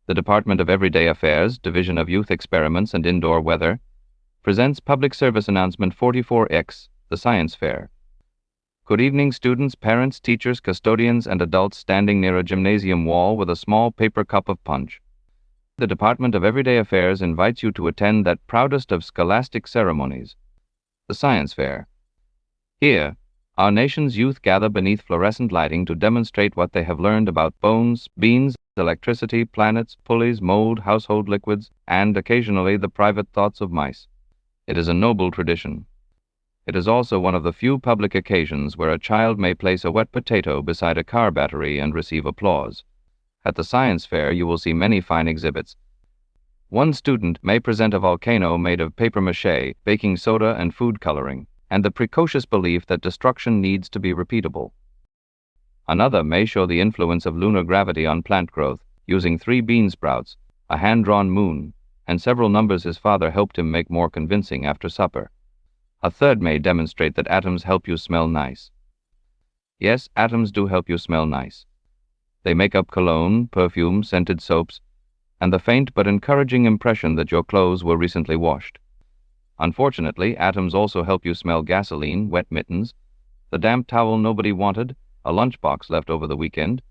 The Department of Everyday Affairs, Division of Youth Experiments and Indoor Weather, presents Public Service Announcement 44X, the Science Fair. Good evening, students, parents, teachers, custodians, and adults standing near a gymnasium wall with a small paper cup of punch. The Department of Everyday Affairs invites you to attend that proudest of scholastic ceremonies, the Science Fair. Here, our nation's youth gather beneath fluorescent lighting to demonstrate what they have learned about bones, beans, electricity, planets, pulleys, mold, household liquids, and occasionally the private thoughts of mice. It is a noble tradition. It is also one of the few public occasions where a child may place a wet potato beside a car battery and receive applause. At the Science Fair, you will see many fine exhibits. One student may present a volcano made of papier-mâché, baking soda, and food coloring, and the precocious belief that destruction needs to be repeatable. Another may show the influence of lunar gravity on plant growth, using 3 bean sprouts, a hand-drawn moon, and several numbers his father helped him make more convincing after supper. A third may demonstrate that atoms help you smell nice. Yes, atoms do help you smell nice. They make up cologne, perfume, scented soaps, and the faint but encouraging impression that your clothes were recently washed. Unfortunately, atoms also help you smell gasoline, wet mittens, the damp towel nobody wanted, a lunchbox left over the weekend,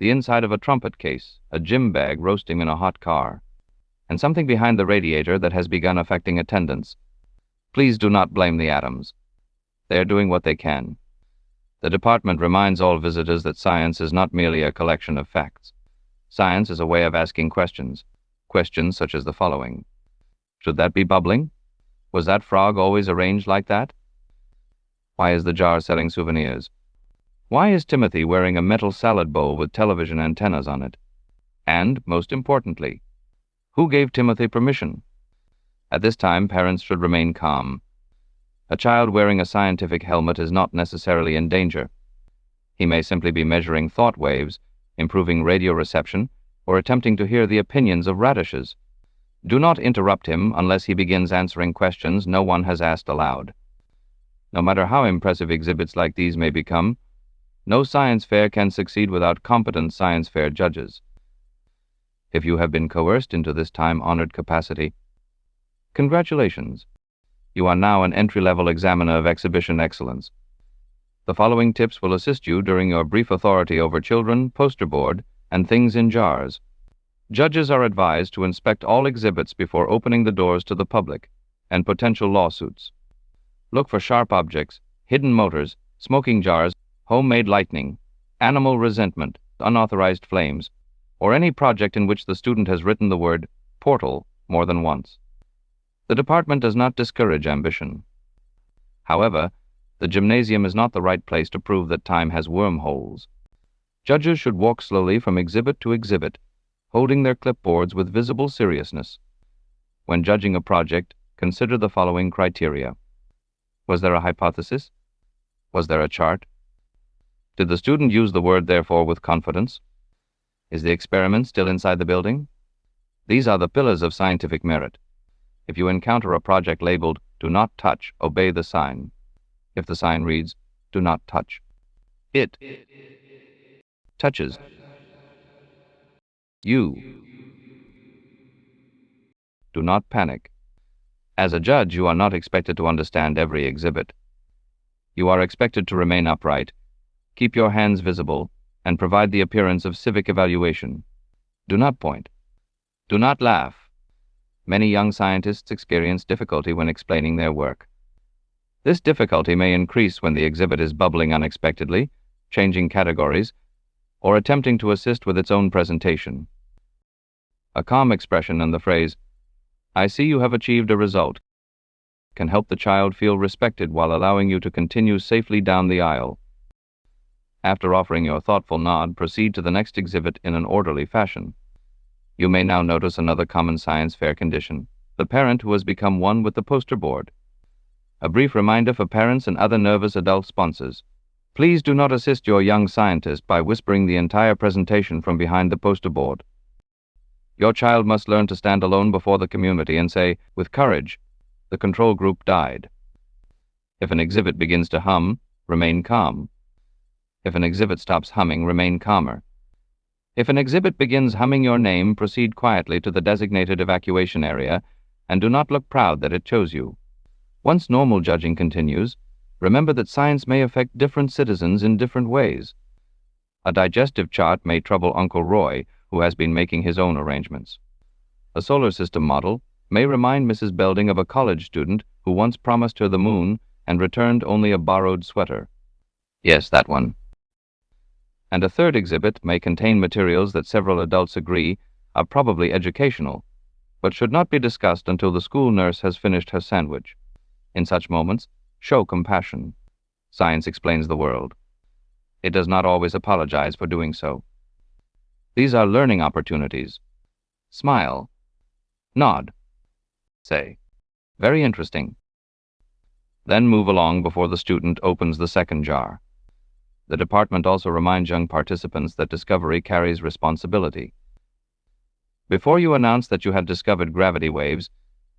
the inside of a trumpet case, a gym bag roasting in a hot car, and something behind the radiator that has begun affecting attendance. Please do not blame the atoms. They are doing what they can. The department reminds all visitors that science is not merely a collection of facts. Science is a way of asking questions. Questions such as the following. Should that be bubbling? Was that frog always arranged like that? Why is the jar selling souvenirs? Why is Timothy wearing a metal salad bowl with television antennas on it? And, most importantly, who gave Timothy permission? At this time, parents should remain calm. A child wearing a scientific helmet is not necessarily in danger. He may simply be measuring thought waves, improving radio reception, or attempting to hear the opinions of radishes. Do not interrupt him unless he begins answering questions no one has asked aloud. No matter how impressive exhibits like these may become, no science fair can succeed without competent science fair judges. If you have been coerced into this time-honored capacity, congratulations. You are now an entry-level examiner of exhibition excellence. The following tips will assist you during your brief authority over children, poster board, and things in jars. Judges are advised to inspect all exhibits before opening the doors to the public and potential lawsuits. Look for sharp objects, hidden motors, smoking jars, homemade lightning, animal resentment, unauthorized flames, or any project in which the student has written the word portal more than once. The department does not discourage ambition. However, the gymnasium is not the right place to prove that time has wormholes. Judges should walk slowly from exhibit to exhibit, holding their clipboards with visible seriousness. When judging a project, consider the following criteria. Was there a hypothesis? Was there a chart? Did the student use the word therefore with confidence? Is the experiment still inside the building? These are the pillars of scientific merit. If you encounter a project labeled, "Do not touch," obey the sign. If the sign reads, "Do not touch," it touches you. Do not panic. As a judge, you are not expected to understand every exhibit. You are expected to remain upright, keep your hands visible, and provide the appearance of civic evaluation. Do not point. Do not laugh. Many young scientists experience difficulty when explaining their work. This difficulty may increase when the exhibit is bubbling unexpectedly, changing categories, or attempting to assist with its own presentation. A calm expression and the phrase, "I see you have achieved a result," can help the child feel respected while allowing you to continue safely down the aisle. After offering your thoughtful nod, proceed to the next exhibit in an orderly fashion. You may now notice another common science fair condition, the parent who has become one with the poster board. A brief reminder for parents and other nervous adult sponsors. Please do not assist your young scientist by whispering the entire presentation from behind the poster board. Your child must learn to stand alone before the community and say, with courage, "The control group died." If an exhibit begins to hum, remain calm. If an exhibit stops humming, remain calmer. If an exhibit begins humming your name, proceed quietly to the designated evacuation area and do not look proud that it chose you. Once normal judging continues, remember that science may affect different citizens in different ways. A digestive chart may trouble Uncle Roy, who has been making his own arrangements. A solar system model may remind Mrs. Belding of a college student who once promised her the moon and returned only a borrowed sweater. Yes, that one. And a third exhibit may contain materials that several adults agree are probably educational, but should not be discussed until the school nurse has finished her sandwich. In such moments, show compassion. Science explains the world. It does not always apologize for doing so. These are learning opportunities. Smile. Nod. Say, "Very interesting." Then move along before the student opens the second jar. The department also reminds young participants that discovery carries responsibility. Before you announce that you have discovered gravity waves,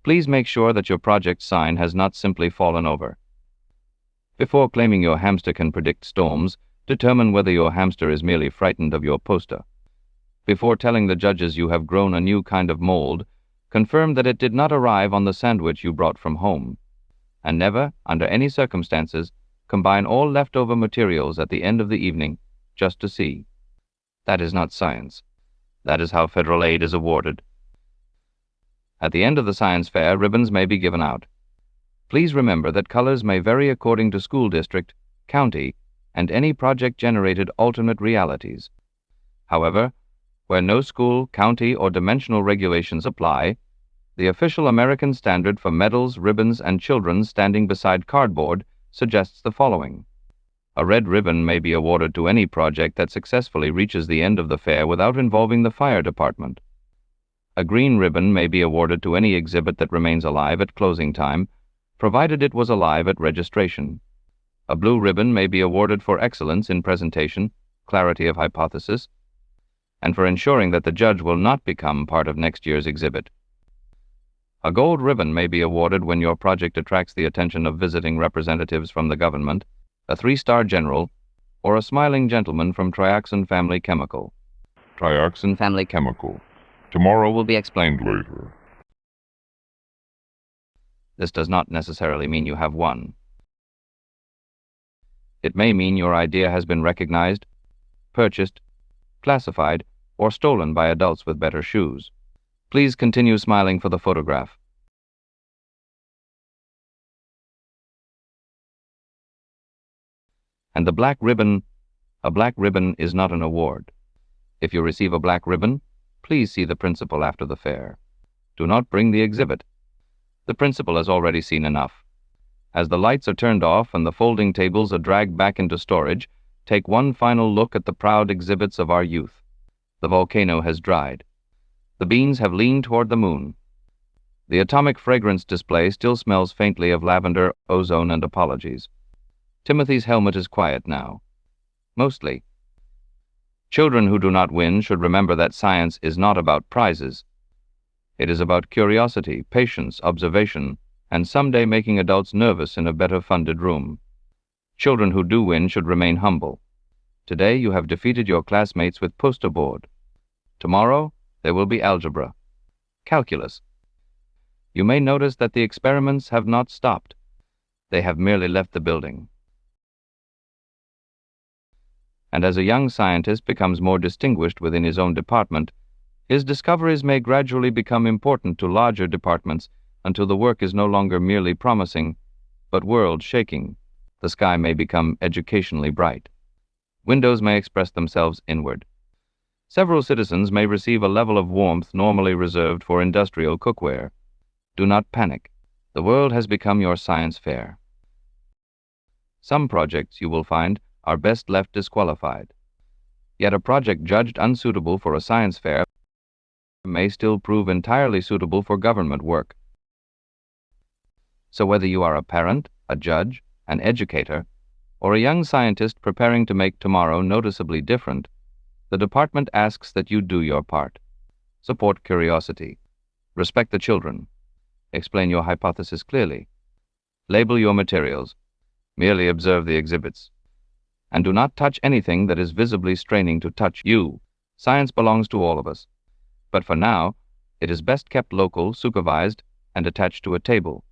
please make sure that your project sign has not simply fallen over. Before claiming your hamster can predict storms, determine whether your hamster is merely frightened of your poster. Before telling the judges you have grown a new kind of mold, confirm that it did not arrive on the sandwich you brought from home. And never, under any circumstances, combine all leftover materials at the end of the evening just to see. That is not science. That is how federal aid is awarded. At the end of the science fair, ribbons may be given out. Please remember that colors may vary according to school district, county, and any project-generated alternate realities. However, where no school, county, or dimensional regulations apply, the official American standard for medals, ribbons, and children standing beside cardboard suggests the following. A red ribbon may be awarded to any project that successfully reaches the end of the fair without involving the fire department. A green ribbon may be awarded to any exhibit that remains alive at closing time, provided it was alive at registration. A blue ribbon may be awarded for excellence in presentation, clarity of hypothesis, and for ensuring that the judge will not become part of next year's exhibit. A gold ribbon may be awarded when your project attracts the attention of visiting representatives from the government, a 3-star general, or a smiling gentleman from Trioxin Family Chemical. Trioxin Family Chemical. Tomorrow will be explained later. This does not necessarily mean you have won. It may mean your idea has been recognized, purchased, classified, or stolen by adults with better shoes. Please continue smiling for the photograph. And the black ribbon, a black ribbon is not an award. If you receive a black ribbon, please see the principal after the fair. Do not bring the exhibit. The principal has already seen enough. As the lights are turned off and the folding tables are dragged back into storage, take one final look at the proud exhibits of our youth. The volcano has dried. The beans have leaned toward the moon. The atomic fragrance display still smells faintly of lavender, ozone, and apologies. Timothy's helmet is quiet now. Mostly. Children who do not win should remember that science is not about prizes. It is about curiosity, patience, observation, and someday making adults nervous in a better funded room. Children who do win should remain humble. Today you have defeated your classmates with poster board. Tomorrow there will be algebra, calculus. You may notice that the experiments have not stopped. They have merely left the building. And as a young scientist becomes more distinguished within his own department, his discoveries may gradually become important to larger departments until the work is no longer merely promising, but world-shaking. The sky may become educationally bright. Windows may express themselves inward. Several citizens may receive a level of warmth normally reserved for industrial cookware. Do not panic. The world has become your science fair. Some projects, you will find, are best left disqualified. Yet a project judged unsuitable for a science fair may still prove entirely suitable for government work. So whether you are a parent, a judge, an educator, or a young scientist preparing to make tomorrow noticeably different, the department asks that you do your part. Support curiosity. Respect the children. Explain your hypothesis clearly. Label your materials. Merely observe the exhibits. And do not touch anything that is visibly straining to touch you. Science belongs to all of us. But for now, it is best kept local, supervised, and attached to a table.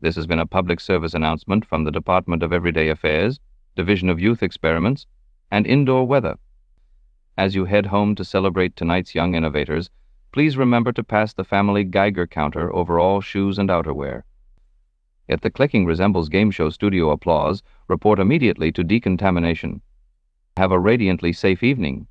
This has been a public service announcement from the Department of Everyday Affairs, Division of Youth Experiments, and Indoor Weather. As you head home to celebrate tonight's young innovators, please remember to pass the family Geiger counter over all shoes and outerwear. If the clicking resembles game show studio applause, report immediately to decontamination. Have a radiantly safe evening.